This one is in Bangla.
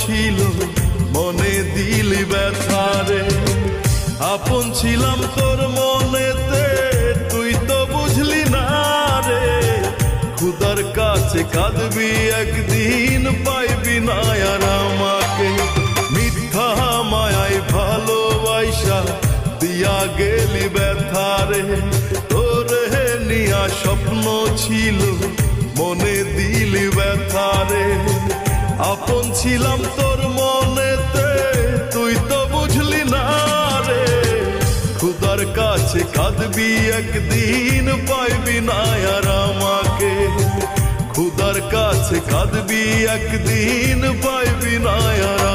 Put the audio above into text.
ছিল মনে দিলি ব্যথারে। আপন ছিলাম তোর মনেতে, তুই তো বুঝলি না রে। খুদার কাছে কাঁদবি একদিন, পাইবি না আর আমাকে। মিথ্যা মায়ায় ভালোবাসা দিয়া গেলি ব্যথারে। তোরে নিয়া স্বপ্ন ছিল মনে দিলি ব্যথারে। আপন ছিলাম তোর মনেতে, তুই তো বুঝলি না রে। খুদার কাছে কাঁদবি একদিন, পাইবি না আর আমাকে। খুদার কাছে কাঁদবি একদিন, পাইবি না আর